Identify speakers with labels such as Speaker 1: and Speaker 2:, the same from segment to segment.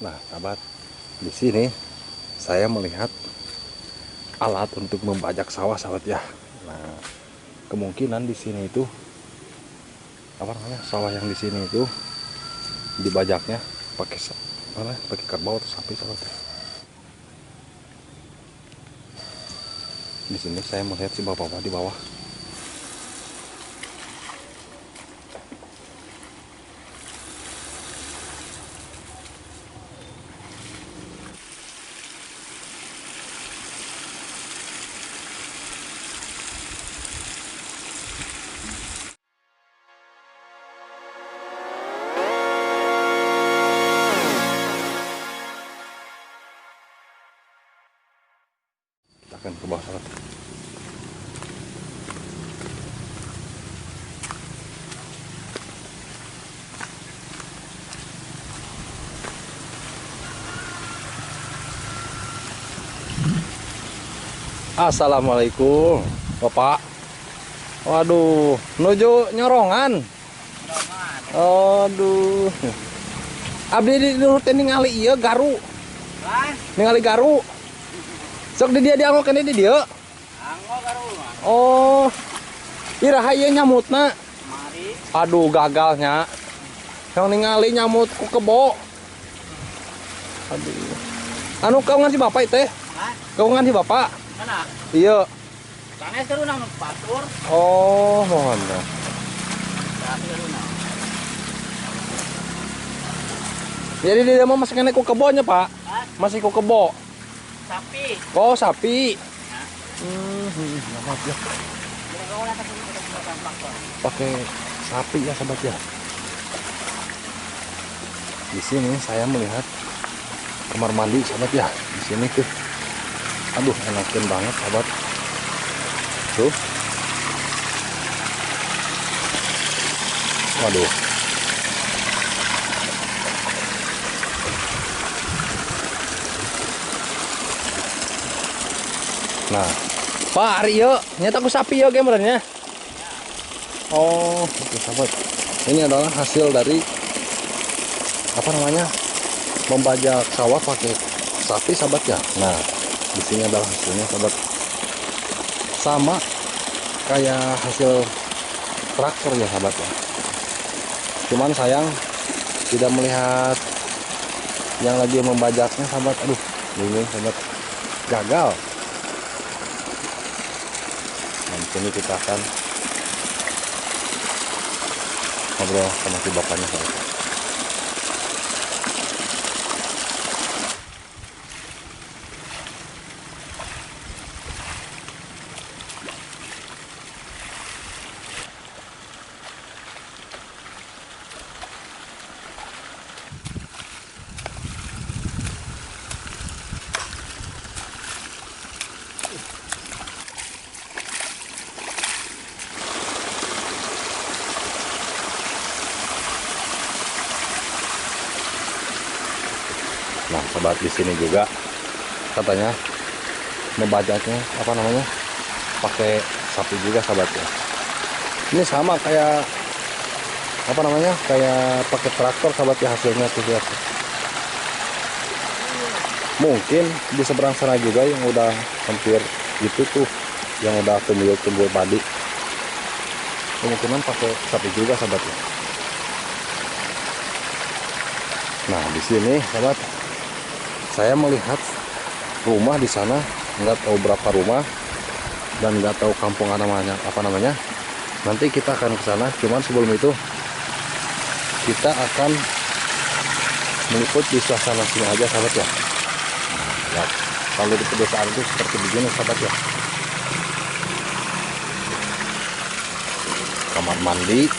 Speaker 1: Nah, sahabat, di sini saya melihat alat untuk membajak sawah, sahabat ya. Nah, kemungkinan di sini itu sawah yang di sini itu dibajaknya pakai kerbau atau sapi, sahabat. Di sini saya melihat si bapak-bapak di bawah. Kita akan ke bawah, sahabat. Assalamualaikum, Bapak. Waduh, menuju nyorongan. Aduh. Abdi di rutin ningali ieu garu. Ningali garu. Sok di dia dianggokeun di dia.
Speaker 2: Anggo garu.
Speaker 1: Oh. Iraha ieu nyamutna.
Speaker 2: Mari.
Speaker 1: Aduh, gagalnya. Yang ningali nyamut ku kebo. Aduh. Anu kaungan si Bapak teh?
Speaker 2: Hah?
Speaker 1: Kaungan si Bapak.
Speaker 2: Mana?
Speaker 1: Iya.
Speaker 2: Sanges terunang nu batur.
Speaker 1: Oh, mohon dah.
Speaker 2: Tapi terunang.
Speaker 1: Jadi dia mau masih kena ku kebonya, Pak.
Speaker 2: Hah?
Speaker 1: Masih ku kebo.
Speaker 2: Sapi.
Speaker 1: Oh, sapi.
Speaker 2: Nah.
Speaker 1: Sahabat ya.
Speaker 2: Kita kau nak kasih kita traktor.
Speaker 1: Pakai sapi ya, sahabat ya. Di sini saya melihat kamar mandi, sahabat ya. Di sini tuh. Aduh, enakin banget, sahabat. Tuh. Waduh. Nah, Pak Aryo, nyata aku sapi ya gambarnya. Oh, oke, sahabat. Ini adalah hasil dari membajak sawah pakai sapi, sahabat ya. Nah, di sini adalah hasilnya, sahabat. Sama kayak hasil traktor ya, sahabat ya. Cuman sayang tidak melihat yang lagi membajaknya, sahabat. Aduh, bingung, sahabat. Gagal. Nah, di sini kita akan ngobrol sama si bapaknya, sahabat. Nah, sahabat, di sini juga katanya membajaknya pakai sapi juga, sahabat ya. Ini sama kayak kayak pakai traktor, sahabat ya, hasilnya tuh ya. Mungkin di seberang sana juga yang udah hampir gitu tuh, yang udah tumbuh padi, kemungkinan pakai sapi juga, sahabat ya. Nah, di sini, sahabat, saya melihat rumah di sana, nggak tahu berapa rumah dan nggak tahu kampung apa namanya. Nanti kita akan ke sana. Cuman sebelum itu kita akan meliput di suasana sini aja, sahabat ya. Nah, kalau di pedesaan itu seperti begini, sahabat ya. Kamar mandi,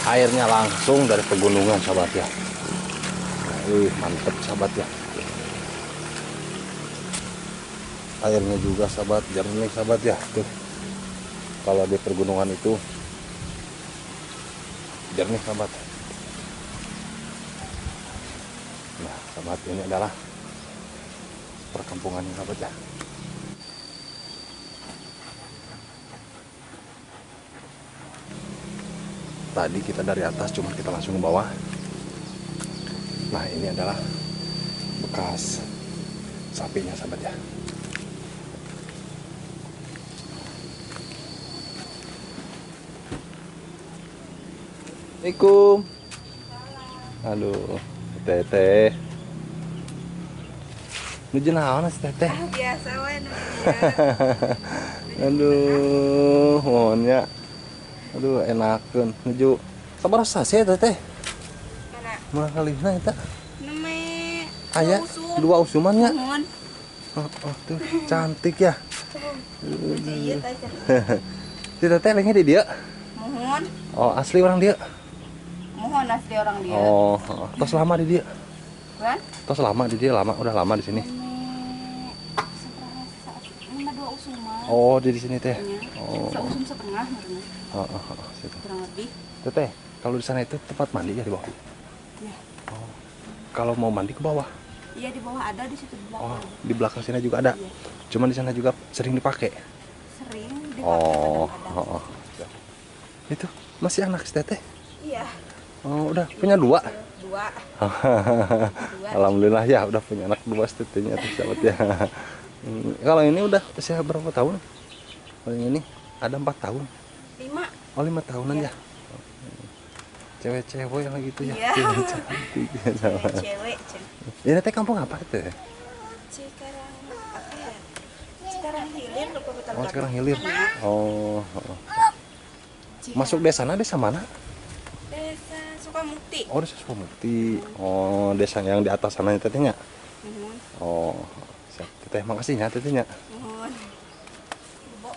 Speaker 1: airnya langsung dari pegunungan, sahabat ya. Mantep, sahabat ya. Airnya juga, sahabat, jernih, sahabat ya. Tuh, kalau di pergunungan itu jernih, sahabat. Nah, sahabat, ini adalah perkampungan, sahabat ya. Tadi kita dari atas, cuman kita langsung ke bawah. Nah, ini adalah bekas sapinya sahabat ya. Assalamualaikum. Aduh, teteh. Nuju naon si teteh?
Speaker 3: Biasa we nu.
Speaker 1: Aduh, mohonnya. Aduh, enakeun. Nuju sabar sase teteh.
Speaker 3: Mana?
Speaker 1: Mana kalihna eta?
Speaker 3: Neme
Speaker 1: Aya dua usuman nya.
Speaker 3: mohon.
Speaker 1: Oh, tuh cantik ya.
Speaker 3: Iya teh.
Speaker 1: Si teteh lagi di dia.
Speaker 3: Mohon.
Speaker 1: Oh, asli orang dia.
Speaker 3: Mohon asli orang dia.
Speaker 1: Oh, tos lama di dia.
Speaker 3: Kan?
Speaker 1: Tos lama di dia, udah lama di sini.
Speaker 3: Lima dua usuman.
Speaker 1: Oh, di sini teh.
Speaker 3: Oh. Seusum setengah menurutnya.
Speaker 1: Situ.
Speaker 3: Kurang lebih.
Speaker 1: Teteh, kalau di sana itu tempat mandi ya di bawah.
Speaker 3: Iya.
Speaker 1: Oh. Kalau mau mandi ke bawah.
Speaker 3: Iya di bawah ada di situ di belakang.
Speaker 1: Oh, di belakang sini juga ada.
Speaker 3: Iya.
Speaker 1: Cuman di sana juga sering dipakai.
Speaker 3: Sering dipakai
Speaker 1: Oh,
Speaker 3: kadang-kadang.
Speaker 1: Itu masih anak si teteh.
Speaker 3: Iya.
Speaker 1: Oh, udah punya dua.
Speaker 3: Dua.
Speaker 1: Alhamdulillah ya, udah punya anak dua si tetehnya tuh sahabat ya. Kalau ini udah usia berapa tahun? Kalau yang ini ada 4 tahun.
Speaker 3: 5.
Speaker 1: Oh, 5 tahunan
Speaker 3: Iya.
Speaker 1: ya. Cewek-cewek yang gitu ya.
Speaker 3: Iya.
Speaker 1: Cantik ya, sama.
Speaker 3: Cewek.
Speaker 1: Ini teh kampung apa teh?
Speaker 3: Cikarang apa ya? Cikarang Hilir lupa betul.
Speaker 1: Oh, sekarang hilir. Oh.
Speaker 3: Cikarang.
Speaker 1: Masuk desa mana?
Speaker 3: Desa Sukamukti.
Speaker 1: Oh, desa Sukabumi. Oh, desa yang di atas sananya tetehnya.
Speaker 3: Mohon.
Speaker 1: Oh, siap. Teteh makasihnya tetehnya.
Speaker 3: Mohon. Bo.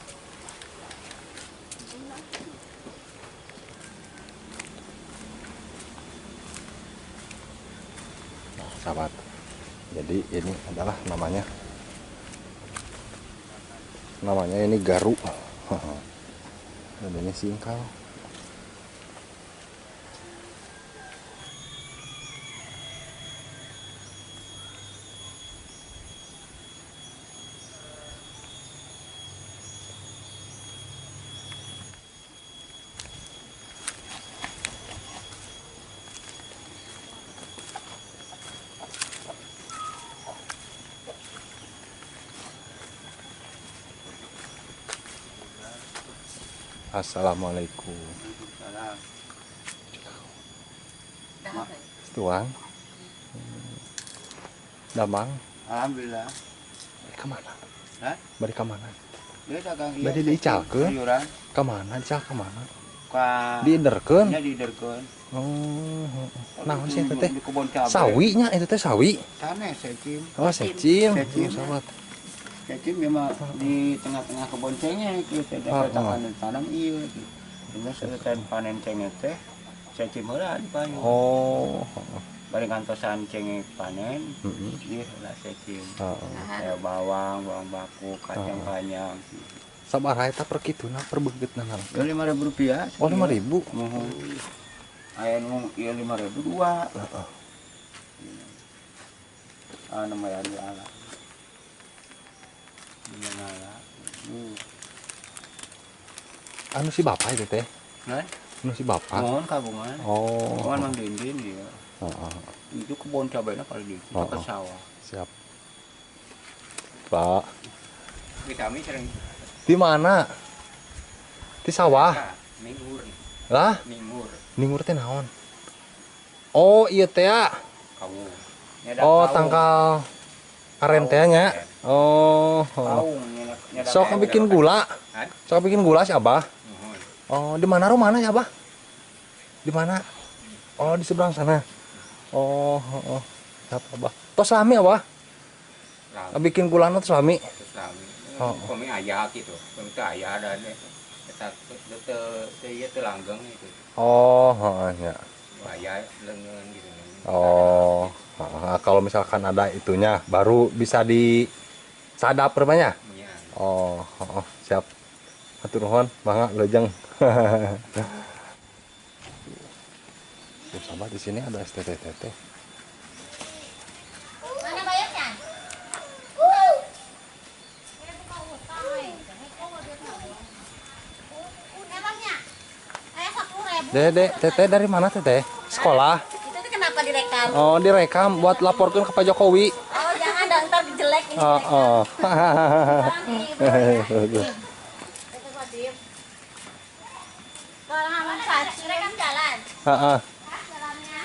Speaker 1: Nah, sahabat. Jadi ini adalah namanya ini garu. Dan ini singkal. Assalamualaikum. Tuang. Damang.
Speaker 2: Alhamdulillah.
Speaker 1: Bari ka mana?
Speaker 2: Hah?
Speaker 1: Bari ka mana?
Speaker 2: Dia dagang
Speaker 1: Bari diicalkeun.
Speaker 2: sayuran.
Speaker 1: Ka mana? Dical ka mana?
Speaker 2: Ka
Speaker 1: Diinderkeun.
Speaker 2: nya diderkeun.
Speaker 1: Oh. Naon sih teteh?
Speaker 2: Di kebun cabai.
Speaker 1: Sawinya itu teh sawi.
Speaker 2: Sana secim.
Speaker 1: Oh, secim.
Speaker 2: Secim.
Speaker 1: Oh, sahabat.
Speaker 2: Secim memang di tengah-tengah kebun cengek gitu. Dapat panen tanam ieu gitu. Ini setelah panen cengek teh secim heula di payu.
Speaker 1: Oh.
Speaker 2: Bari kantosan cengek panen,
Speaker 1: Heeh.
Speaker 2: ieu heula secim.
Speaker 1: Heeh.
Speaker 2: Kayak bawang baku, kacang panjang.
Speaker 1: Sabaraha eta per kituna per beugitna naon?
Speaker 2: Ya Rp5.000.
Speaker 1: Oh, 5.000.
Speaker 2: Mohon. Aya nu ieu 5.000 dua.
Speaker 1: Heeh.
Speaker 2: Namanya ala. Ala.
Speaker 1: Anu si bapak itu teh.
Speaker 2: Nah,
Speaker 1: Anu si bapak.
Speaker 2: mohon kabungan.
Speaker 1: Oh.
Speaker 2: Mohon Mang Dindin ya.
Speaker 1: Heeh.
Speaker 2: Itu kebun cabainya kalau di kita ke sawah.
Speaker 1: Siap. Pak,
Speaker 2: Kami sering
Speaker 1: di mana? Di sawah.
Speaker 2: ningur,
Speaker 1: Lah,
Speaker 2: ningur,
Speaker 1: ningur teh naon? Oh, iya teh ya.
Speaker 2: kawu.
Speaker 1: Oh, tangkal aren teh nya. Oh.
Speaker 2: Kaung,
Speaker 1: Sok bikin gula. Sok bikin gula si Abah. Oh, di mana rumahnya ya, Abah? Di mana? Oh, di seberang sana. Oh, oh. Siap, Abah. Tos lami, Abah. Bikin gula tos lami. Oh.
Speaker 2: Kami ayah gitu, kami tuh ayah dan kita itu langgeng itu,
Speaker 1: Oh, ya.
Speaker 2: ayah lengan gitu.
Speaker 1: Oh, kalau misalkan ada itunya, baru bisa disadap rupanya.
Speaker 2: Iya.
Speaker 1: Oh, siap. Hatur nuhun, mangga leujeung. Tuh, sahabat di sini ada STT.
Speaker 3: Mana bayarnya? Emangnya?
Speaker 1: Dede, teteh dari mana teteh? Sekolah.
Speaker 3: Itu tuh kenapa direkam?
Speaker 1: Oh, direkam buat laporkan ke Pak Jokowi. Oh.
Speaker 3: Kalau aman saja kan jalan.
Speaker 1: Heeh.
Speaker 3: Jalannya.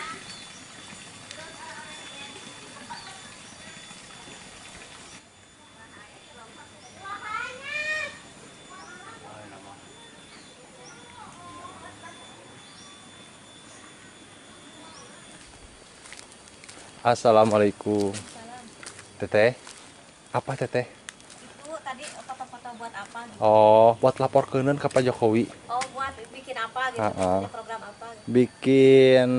Speaker 1: Assalamualaikum. Teteh. Apa teteh?
Speaker 3: Itu tadi foto-foto buat apa gitu?
Speaker 1: Oh, buat lapor keuneun ka Pak Jokowi.
Speaker 3: Oh, buat bikin apa gitu?
Speaker 1: Heeh.
Speaker 3: Punya program apa gitu?
Speaker 1: Bikin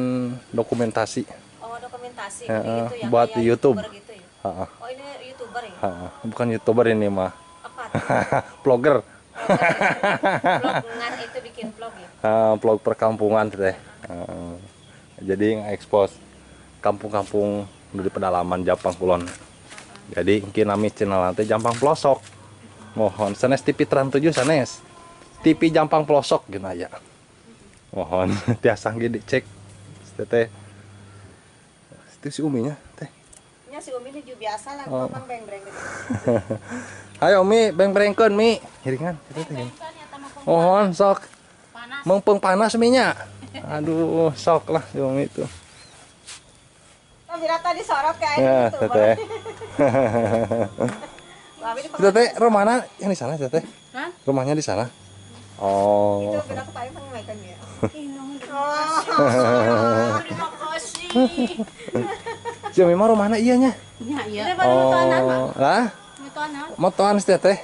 Speaker 1: dokumentasi.
Speaker 3: Oh, dokumentasi
Speaker 1: Heeh,
Speaker 3: gitu yang
Speaker 1: buat
Speaker 3: kayak
Speaker 1: di YouTube.
Speaker 3: YouTuber gitu ya?
Speaker 1: Heeh.
Speaker 3: Oh, ini YouTuber ya?
Speaker 1: Heeh. Bukan YouTuber ini mah.
Speaker 3: Apa tuh?
Speaker 1: Vlogger.
Speaker 3: Vlog ngan itu bikin vlog ya?
Speaker 1: Vlog perkampungan teteh. Heeh. Jadi nge-expose kampung-kampung di pedalaman Jampang Kulon. Jadi mungkin nami channel nanti Jampang Pelosok. Mohon sanes TV Trans 7 sanes. TV Jampang Pelosok gitu aja. Mohon tiasa ge dicek. Teteh. Itu si Uminya, teh.
Speaker 3: Nya si Umi ini juga biasa lah,
Speaker 1: Oh.
Speaker 3: ngomong beng-beng gitu.
Speaker 1: Hayo Mi, beng-bengkeun Mi. Hiringan teteh teh. Mohon sok.
Speaker 3: Panas.
Speaker 1: Mengpeng panas Mi-nya. Aduh, sok lah si Umi itu.
Speaker 3: Oh, bila tadi sorot kayak
Speaker 1: Ya,
Speaker 3: gitu.
Speaker 1: teteh.
Speaker 3: Babi di
Speaker 1: Teteh, rumahnya yang di sana, teteh?
Speaker 3: Hah?
Speaker 1: Rumahnya di sana? Oh.
Speaker 3: Itu bila kepayu mengemaikan dia. Terima kasih.
Speaker 1: Si Umi mah rumahnya iya nya.
Speaker 3: Ya, iya.
Speaker 1: Oh. Lah, motoan si teteh.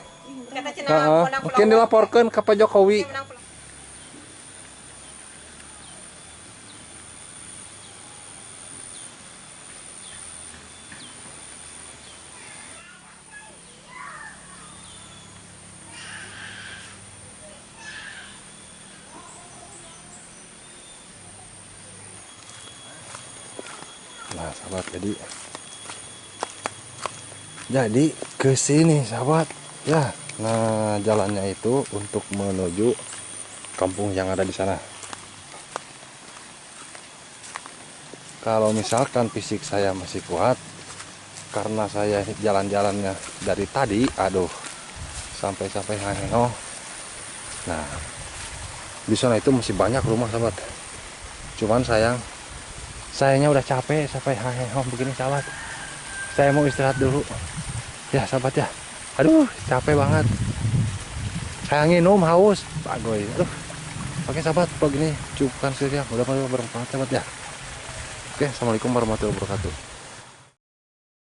Speaker 3: Kata Cina
Speaker 1: Heeh.
Speaker 3: menang
Speaker 1: Mungkin dilaporkan ke Pak Jokowi.
Speaker 3: menang pulau.
Speaker 1: Nah, sahabat, jadi ke sini, sahabat. Ya, nah jalannya itu untuk menuju kampung yang ada di sana. Kalau misalkan fisik saya masih kuat, karena saya jalan-jalannya dari tadi, aduh, sampai Haneno. Nah, di sana itu masih banyak rumah, sahabat. Cuman sayangnya udah capek sampai Haneno begini, sahabat. Saya mau istirahat dulu. Ya, sahabat ya. Aduh, capek banget. Saya nginum haus, Pak Goy. Aduh. Oke, sahabat, begini cukupkan saja. Mudah-mudahan bermanfaat, sahabat ya. Oke, assalamualaikum warahmatullahi wabarakatuh.